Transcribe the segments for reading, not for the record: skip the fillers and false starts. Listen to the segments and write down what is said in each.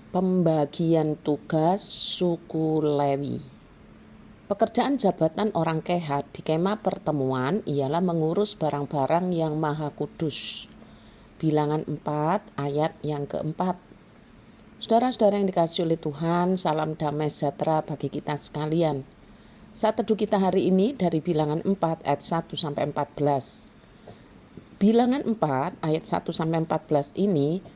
Pembagian tugas suku Lewi. Pekerjaan jabatan orang Kehat di kemah pertemuan ialah mengurus barang-barang yang maha kudus. Bilangan 4 ayat yang keempat. Saudara-saudara yang dikasihi oleh Tuhan, salam damai sejahtera bagi kita sekalian. Saat teduh kita hari ini dari Bilangan 4 ayat 1 sampai 14. Bilangan 4 ayat 1 sampai 14 ini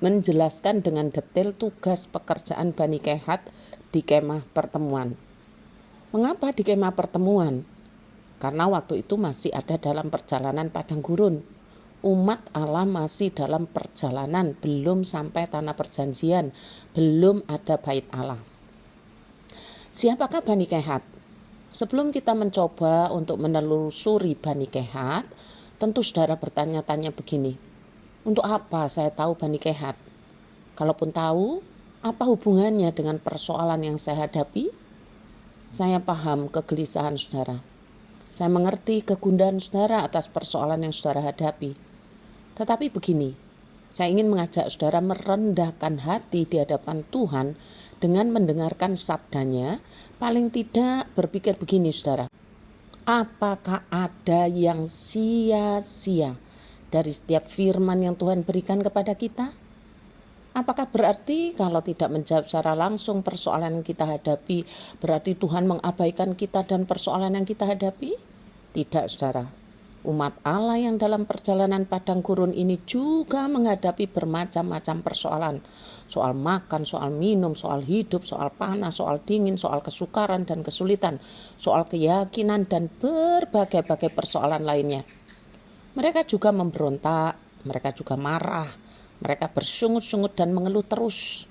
menjelaskan dengan detail tugas pekerjaan Bani Kehat di kemah pertemuan. Mengapa di kemah pertemuan? Karena waktu itu masih ada dalam perjalanan padang gurun. Umat Allah masih dalam perjalanan, belum sampai tanah perjanjian, belum ada bait Allah. Siapakah Bani Kehat? Sebelum kita mencoba untuk menelusuri Bani Kehat, tentu saudara bertanya-tanya begini, untuk apa saya tahu Bani Kehat? Kalaupun tahu, apa hubungannya dengan persoalan yang saya hadapi? Saya paham kegelisahan saudara. Saya mengerti kegundahan saudara atas persoalan yang saudara hadapi. Tetapi begini, saya ingin mengajak saudara merendahkan hati di hadapan Tuhan dengan mendengarkan sabdanya, paling tidak berpikir begini saudara. Apakah ada yang sia-sia dari setiap firman yang Tuhan berikan kepada kita? Apakah berarti kalau tidak menjawab secara langsung persoalan yang kita hadapi, berarti Tuhan mengabaikan kita dan persoalan yang kita hadapi? Tidak saudara. Umat Allah yang dalam perjalanan padang gurun ini juga menghadapi bermacam-macam persoalan. Soal makan, soal minum, soal hidup, soal panas, soal dingin, soal kesukaran dan kesulitan, soal keyakinan dan berbagai-bagai persoalan lainnya. Mereka juga memberontak, mereka juga marah, mereka bersungut-sungut dan mengeluh terus.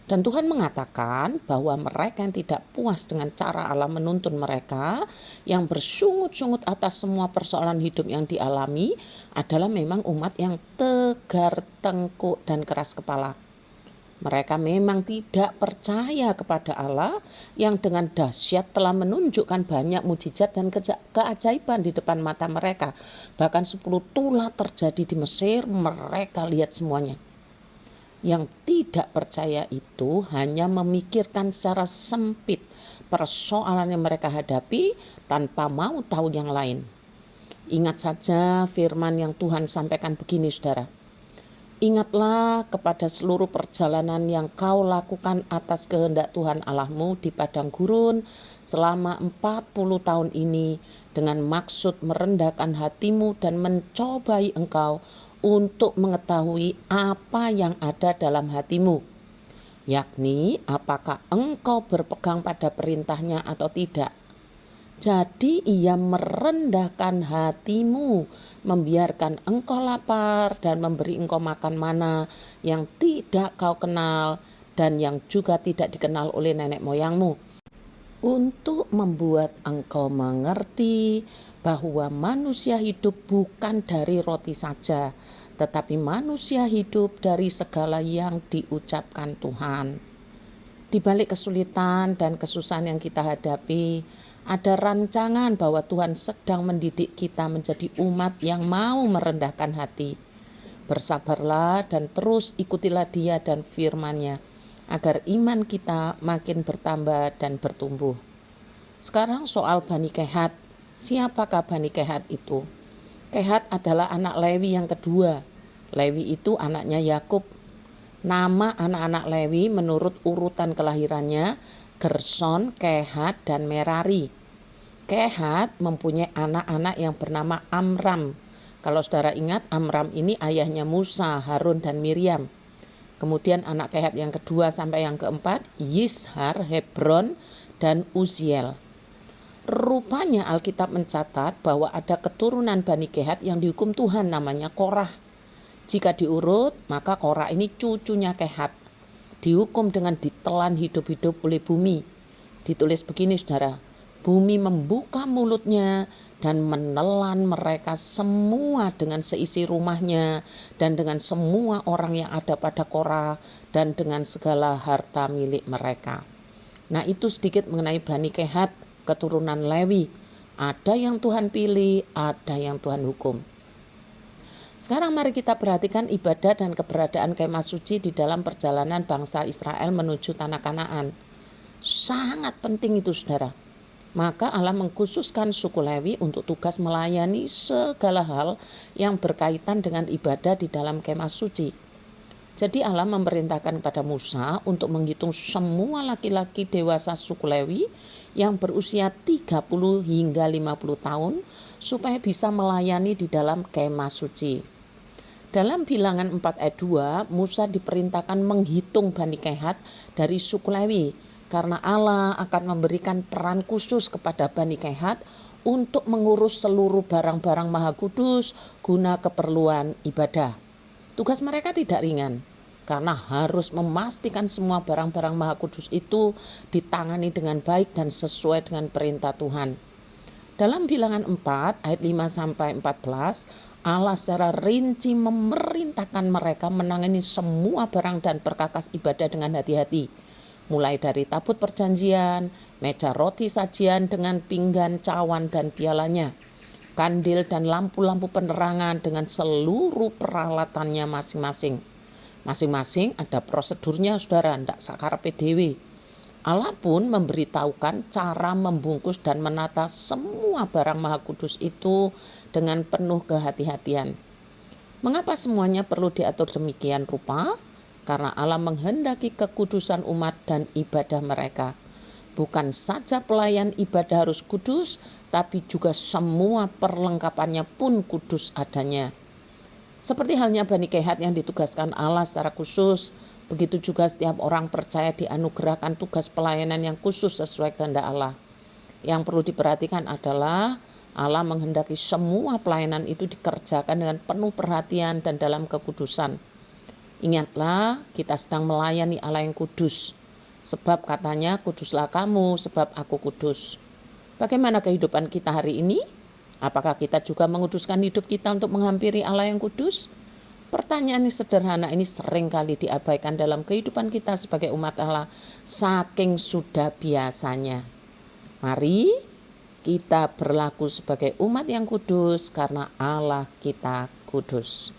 Dan Tuhan mengatakan bahwa mereka yang tidak puas dengan cara Allah menuntun mereka, yang bersungut-sungut atas semua persoalan hidup yang dialami, adalah memang umat yang tegar tengkuk dan keras kepala. Mereka memang tidak percaya kepada Allah yang dengan dahsyat telah menunjukkan banyak mukjizat dan keajaiban di depan mata mereka. Bahkan 10 tulah terjadi di Mesir, mereka lihat semuanya. Yang tidak percaya itu hanya memikirkan secara sempit persoalan yang mereka hadapi tanpa mau tahu yang lain. Ingat saja firman yang Tuhan sampaikan begini saudara. Ingatlah kepada seluruh perjalanan yang kau lakukan atas kehendak Tuhan Allahmu di padang gurun selama 40 tahun ini dengan maksud merendahkan hatimu dan mencobai engkau untuk mengetahui apa yang ada dalam hatimu, yakni apakah engkau berpegang pada perintahnya atau tidak. Jadi ia merendahkan hatimu, membiarkan engkau lapar dan memberi engkau makan mana yang tidak kau kenal dan yang juga tidak dikenal oleh nenek moyangmu. Untuk membuat engkau mengerti bahwa manusia hidup bukan dari roti saja, tetapi manusia hidup dari segala yang diucapkan Tuhan. Di balik kesulitan dan kesusahan yang kita hadapi, ada rancangan bahwa Tuhan sedang mendidik kita menjadi umat yang mau merendahkan hati. Bersabarlah dan terus ikutilah Dia dan firman-Nya, agar iman kita makin bertambah dan bertumbuh. Sekarang soal Bani Kehat. Siapakah Bani Kehat itu? Kehat adalah anak Lewi yang kedua. Lewi itu anaknya Yakub. Nama anak-anak Lewi menurut urutan kelahirannya Gerson, Kehat, dan Merari. Kehat mempunyai anak-anak yang bernama Amram. Kalau saudara ingat, Amram ini ayahnya Musa, Harun, dan Miriam. Kemudian anak Kehat yang kedua sampai yang keempat, Yishar, Hebron, dan Uziel. Rupanya Alkitab mencatat bahwa ada keturunan Bani Kehat yang dihukum Tuhan namanya Korah. Jika diurut, maka Korah ini cucunya Kehat. Dihukum dengan ditelan hidup-hidup oleh bumi. Ditulis begini saudara, bumi membuka mulutnya dan menelan mereka semua dengan seisi rumahnya dan dengan semua orang yang ada pada Korah dan dengan segala harta milik mereka. Nah, itu sedikit mengenai Bani Kehat, keturunan Lewi. Ada yang Tuhan pilih, ada yang Tuhan hukum. Sekarang mari kita perhatikan ibadah dan keberadaan kemah suci di dalam perjalanan bangsa Israel menuju tanah Kanaan. Sangat penting itu, saudara. Maka Allah mengkhususkan suku Lewi untuk tugas melayani segala hal yang berkaitan dengan ibadah di dalam kemah suci. Jadi Allah memerintahkan kepada Musa untuk menghitung semua laki-laki dewasa suku Lewi yang berusia 30 hingga 50 tahun supaya bisa melayani di dalam kemah suci. Dalam Bilangan 4 ayat 2, Musa diperintahkan menghitung Bani Kehat dari suku Lewi karena Allah akan memberikan peran khusus kepada Bani Kehat untuk mengurus seluruh barang-barang Maha Kudus guna keperluan ibadah. Tugas mereka tidak ringan karena harus memastikan semua barang-barang Maha Kudus itu ditangani dengan baik dan sesuai dengan perintah Tuhan. Dalam Bilangan 4 ayat 5 sampai 14, Allah secara rinci memerintahkan mereka menangani semua barang dan perkakas ibadah dengan hati-hati. Mulai dari tabut perjanjian, meja roti sajian dengan pinggan, cawan dan pialanya, kandil dan lampu-lampu penerangan dengan seluruh peralatannya masing-masing. Masing-masing ada prosedurnya, saudara, ndak sakarepe dhewe. Allah pun memberitahukan cara membungkus dan menata semua barang Maha Kudus itu dengan penuh kehati-hatian. Mengapa semuanya perlu diatur demikian rupa? Karena Allah menghendaki kekudusan umat dan ibadah mereka. Bukan saja pelayan ibadah harus kudus, tapi juga semua perlengkapannya pun kudus adanya. Seperti halnya Bani Kehat yang ditugaskan Allah secara khusus, begitu juga setiap orang percaya dianugerahkan tugas pelayanan yang khusus sesuai kehendak Allah. Yang perlu diperhatikan adalah Allah menghendaki semua pelayanan itu dikerjakan dengan penuh perhatian dan dalam kekudusan. Ingatlah, kita sedang melayani Allah yang kudus. Sebab katanya, kuduslah kamu sebab aku kudus. Bagaimana kehidupan kita hari ini? Apakah kita juga menguduskan hidup kita untuk menghampiri Allah yang kudus? Pertanyaan sederhana ini sering kali diabaikan dalam kehidupan kita sebagai umat Allah, saking sudah biasanya. Mari kita berlaku sebagai umat yang kudus karena Allah kita kudus.